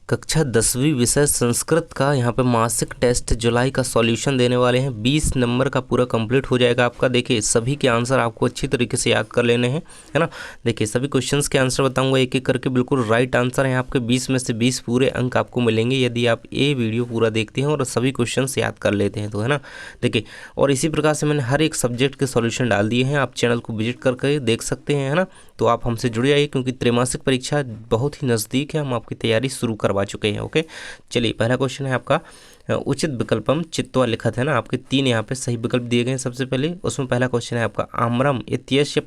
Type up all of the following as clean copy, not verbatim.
कक्षा 10वीं विषय संस्कृत का यहाँ पे मासिक टेस्ट जुलाई का सॉल्यूशन देने वाले हैं। 20 नंबर का पूरा कंप्लीट हो जाएगा आपका। देखिए सभी के आंसर आपको अच्छी तरीके से याद कर लेने हैं, है ना। देखिए सभी क्वेश्चंस के आंसर बताऊंगा एक एक करके, बिल्कुल राइट आंसर है आपके। 20 में से 20 पूरे अंक आपको मिलेंगे यदि आप ये वीडियो पूरा देखते हैं और सभी क्वेश्चन याद कर लेते हैं तो, है ना। देखिए और इसी प्रकार से मैंने हर एक सब्जेक्ट के सॉल्यूशन डाल दिए हैं, आप चैनल को विजिट करके देख सकते हैं, है ना। तो आप हमसे जुड़ जाइए क्योंकि त्रैमासिक परीक्षा बहुत ही नज़दीक है, हम आपकी तैयारी शुरू करवा चुके हैं। ओके चलिए, पहला क्वेश्चन है आपका उचित विकल्पम चित्वा लिखत, है ना। आपके 3 यहाँ पे सही विकल्प दिए गए हैं। सबसे पहले उसमें पहला क्वेश्चन है आपका आम्रम इत्यस्य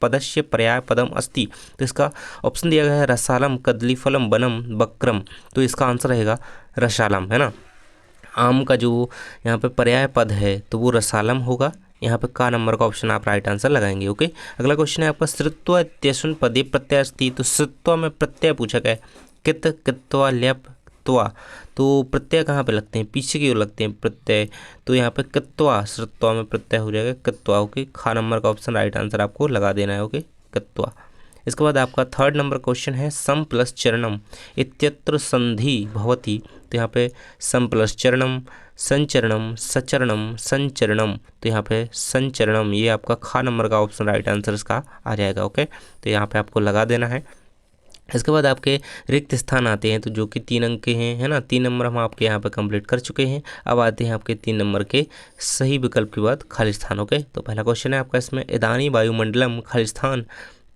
पदस्य पर्याय पदम अस्ति, तो इसका ऑप्शन दिया गया है रसालम कदलीफलम बनम बक्रम, तो इसका आंसर रहेगा रसालम, है ना। आम का जो यहाँ पे पर्याय पद है तो वो रसालम होगा। यहाँ पे का नंबर का ऑप्शन आप राइट आंसर लगाएंगे। ओके अगला क्वेश्चन है आपका श्रुत्व इत्यस्मिन् पदे प्रत्यय अस्ति, तो श्रुत्व में प्रत्यय पूछा गया है कित कित्वा ल्यप त्वा, तो प्रत्यय कहाँ पे लगते हैं, पीछे की ओर लगते हैं प्रत्यय, तो यहाँ पे कित्वा श्रुत्व में प्रत्यय हो जाएगा कित्वा। ओके खा नंबर का ऑप्शन राइट आंसर आपको लगा देना है। ओके कित्वा। इसके बाद आपका 3rd नंबर क्वेश्चन है सम प्लस चरणम इत्यत्र संधि भवति, तो यहाँ पे सम प्लस चरणम संचरणम सचरणम संचरणम, तो यहाँ पे संचरणम, ये आपका खा नंबर का ऑप्शन राइट आंसर इसका आ जाएगा। ओके तो यहाँ पे आपको लगा देना है। इसके बाद आपके रिक्त स्थान आते हैं तो जो कि 3 अंक के हैं, है ना। 3 नंबर हम आपके यहाँ पे कंप्लीट कर चुके हैं। अब आते हैं आपके 3 नंबर के सही विकल्प के बाद खाली स्थान। ओके तो पहला क्वेश्चन है आपका इसमें इदानी वायुमंडलम खाली स्थान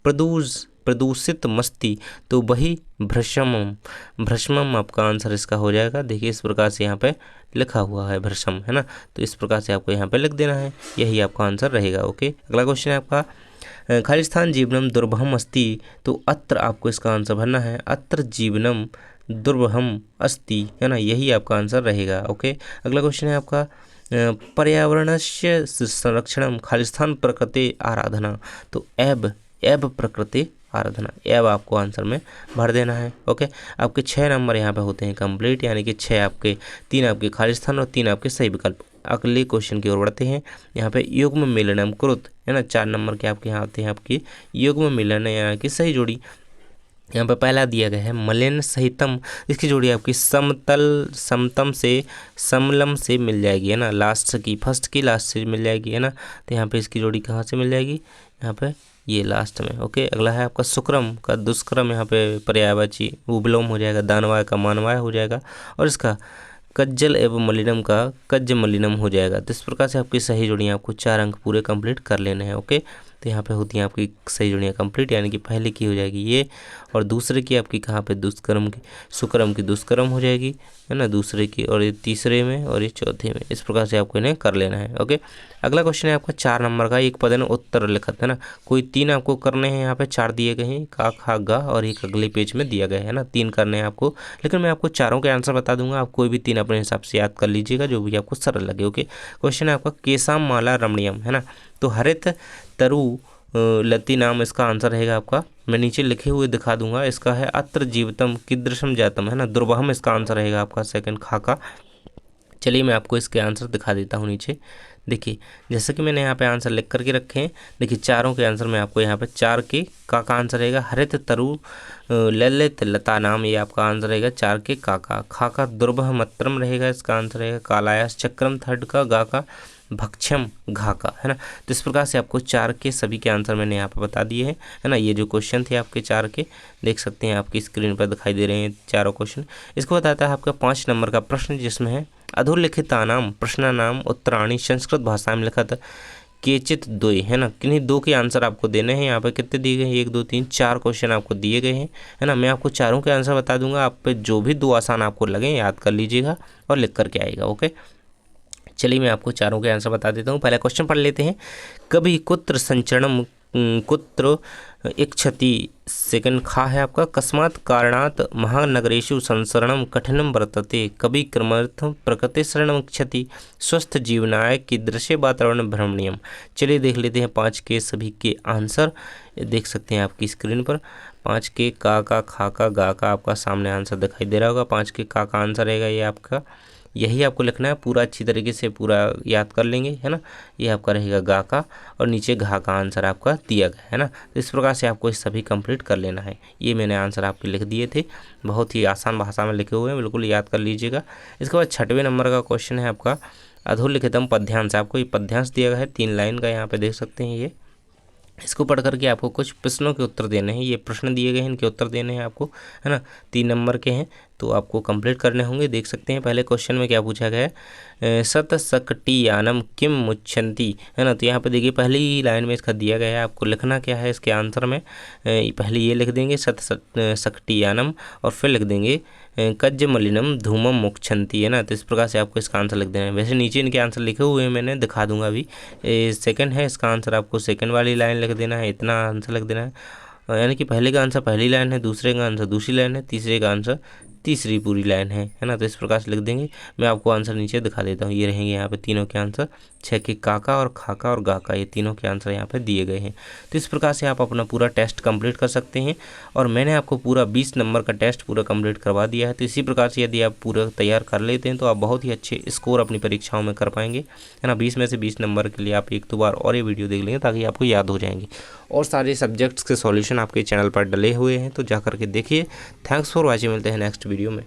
प्रदूषित मस्ती, तो वही भ्रष्मम, भ्रष्मम आपका आंसर इसका हो जाएगा। देखिए इस प्रकार से यहाँ पे लिखा हुआ है भ्रष्म, है ना, तो इस प्रकार से आपको यहाँ पे लिख देना है, यही आपका आंसर रहेगा। ओके अगला क्वेश्चन है आपका खाली स्थान जीवनम दुर्भम अस्ति, तो अत्र आपको इसका आंसर भरना है अत्र जीवनम दुर्भम अस्ति, है ना, यही आपका आंसर रहेगा। ओके अगला क्वेश्चन है आपका पर्यावरणस्य संरक्षणम खाली स्थान प्रकृति आराधना, तो एब प्रकृति आराधना, एब आपको आंसर में भर देना है। ओके आपके 6 नंबर यहाँ पे होते हैं कंप्लीट, यानी कि 6 आपके, 3 आपके खाली स्थान और 3 आपके सही विकल्प। अगले क्वेश्चन की ओर बढ़ते हैं। यहाँ पे युग्म मिलनम कृत, है ना, 4 नंबर के आपके यहाँ आते हैं आपकी युग्म मिलन यानी कि सही जोड़ी। यहाँ पे पहला दिया गया है मलिन सहितम, इसकी जोड़ी आपकी समतल समतम से समलम से मिल जाएगी, है ना, लास्ट की फर्स्ट की लास्ट से मिल जाएगी, है ना। तो यहाँ पे इसकी जोड़ी कहाँ से मिल जाएगी, यहाँ पे ये लास्ट में। ओके अगला है आपका सुक्रम का दुष्कर्म, यहाँ पे पर्यायवाची वो विलोम हो जाएगा, दानवाय का मानवाय हो जाएगा, और इसका कज्जल एवं मलिनम का कज्ज मलिनम हो जाएगा। तो इस प्रकार से आपकी सही जोड़ियाँ आपको 4 अंक पूरे कंप्लीट कर लेने हैं। ओके तो यहाँ पे होती हैं आपकी सही जोड़ियाँ कंप्लीट, यानी कि पहले की हो जाएगी ये, और दूसरे की आपकी कहाँ पे दुष्कर्म की सुकर्म की दुष्कर्म हो जाएगी, है ना, दूसरे की, और ये तीसरे में और ये चौथे में। इस प्रकार से आपको इन्हें कर लेना है। ओके अगला क्वेश्चन है आपका 4 नंबर का एक पद उत्तर लिखत, है ना। कोई 3 आपको करने हैं, यहाँ पे 4 दिए गए हैं, का खा गा, और एक अगले पेज में दिया गया है ना, 3 करने हैं आपको, लेकिन मैं आपको चारों के आंसर बता दूंगा, आप कोई भी 3 अपने हिसाब से याद कर लीजिएगा जो भी आपको सरल लगे। ओके क्वेश्चन है आपका केसाम माला रमणीयम, है ना, तो हरित तरु लती नाम इसका आंसर रहेगा आपका, मैं नीचे लिखे हुए दिखा दूंगा। इसका है अत्र जीवतम कीदृशम जातम, है ना, दुर्वहम इसका आंसर रहेगा आपका सेकंड खा का। चलिए मैं आपको इसके आंसर दिखा देता हूँ नीचे। देखिए जैसे कि मैंने यहाँ पे आंसर लिख करके रखे हैं, देखिए चारों के आंसर में आपको यहाँ पे 4 के का आंसर रहेगा हरित तरु ललित लता नाम, ये आपका आंसर रहेगा 4 के का खा का दुर्भह मत्रम रहेगा, इसका आंसर रहेगा कालायास चक्रम, थर्ड का गा का भक्षम घा का, है ना। तो इस प्रकार से आपको 4 के सभी के आंसर मैंने यहाँ पे बता दिए हैं, है ना। ये जो क्वेश्चन थे आपके 4 के देख सकते हैं आपकी स्क्रीन पर दिखाई दे रहे हैं चारों क्वेश्चन। इसको बताता है आपका 5 नंबर का प्रश्न, जिसमें है अधोलिखितानाम प्रश्नानाम उत्तराणी संस्कृत भाषा में लिखा था केचित द्वय, है ना, किन्हीं 2 के आंसर आपको देने हैं। यहाँ पे कितने दिए गए हैं, 1 2 3 4 क्वेश्चन आपको दिए गए हैं, है ना। मैं आपको चारों के आंसर बता दूंगा, आप पे जो भी 2 आसान आपको लगे याद कर लीजिएगा और लिख करके आएगा। ओके चलिए मैं आपको चारों के आंसर बता देता हूँ। पहला क्वेश्चन पढ़ लेते हैं। कभी कुत्र संचरणम कुत्र इच्छति, सेकंड खा है आपका कस्मात् कारणात् महानगरेषु संसरणम कठिनम वर्तते, कभी क्रमार्थम प्रकृति शरणम इच्छति, स्वस्थ जीवनाय कीदृशे वातावरण भ्रमणीयम। चलिए देख लेते हैं 5 के सभी के आंसर, देख सकते हैं आपकी स्क्रीन पर। 5 के का खा का गा का आपका सामने आंसर दिखाई दे रहा होगा। 5 के का आंसर रहेगा ये आपका यही आपको लिखना है, पूरा अच्छी तरीके से पूरा याद कर लेंगे, है ना। ये आपका रहेगा गा का, और नीचे घा का आंसर आपका दिया गया है ना। तो इस प्रकार से आपको इस सभी कंप्लीट कर लेना है। ये मैंने आंसर आपके लिख दिए थे, बहुत ही आसान भाषा में लिखे हुए हैं, बिल्कुल याद कर लीजिएगा। इसके बाद 6वें नंबर का क्वेश्चन है आपका अधोलिखितम पद्यांश। आपको ये पद्यांश दिया गया है 3 लाइन का, यहाँ पे देख सकते हैं। ये इसको पढ़ करके आपको कुछ प्रश्नों के उत्तर देने हैं। ये प्रश्न दिए गए हैं, इनके उत्तर देने हैं आपको, है ना। 3 नंबर के हैं, तो आपको कंप्लीट करने होंगे। देख सकते हैं पहले क्वेश्चन में क्या पूछा गया है, शतशकटीयानम किम मुच्छन्ति, है ना। तो यहाँ पे देखिए पहली लाइन में इसका दिया गया है, आपको लिखना क्या है इसके आंसर में। पहले ये लिख देंगे शतशकटीयानम, और फिर लिख देंगे कज्जमलिनम धूमम मुक्षन्ति, है ना। तो इस प्रकार से आपको इसका आंसर लिख देना है। वैसे नीचे इनके आंसर लिखे हुए हैं, मैंने दिखा दूंगा अभी। सेकंड है इसका आंसर, आपको सेकंड वाली लाइन लिख देना है, इतना आंसर लिख देना है। यानी कि पहले का आंसर पहली लाइन है, दूसरे का आंसर दूसरी लाइन है, तीसरे का आंसर तीसरी पूरी लाइन है ना। तो इस प्रकार से लिख देंगे। मैं आपको आंसर नीचे दिखा देता हूँ। ये रहेंगे यहाँ पे तीनों के आंसर, 6 के काका और खाका और गाका, ये तीनों के आंसर यहाँ पे दिए गए हैं। तो इस प्रकार से आप अपना पूरा टेस्ट कंप्लीट कर सकते हैं। और मैंने आपको पूरा 20 नंबर का टेस्ट पूरा कंप्लीट करवा दिया है। तो इसी प्रकार से यदि आप पूरा तैयार कर लेते हैं तो आप बहुत ही अच्छे स्कोर अपनी परीक्षाओं में कर पाएंगे, है ना। 20 में से 20 नंबर के लिए आप 1-2 बार और ये वीडियो देख लेंगे ताकि आपको याद हो जाएंगे। और सारे सब्जेक्ट्स के सॉल्यूशन आपके चैनल पर डले हुए हैं, तो जा करके देखिए। थैंक्स फॉर वॉचिंग, मिलते हैं नेक्स्ट वीडियो में।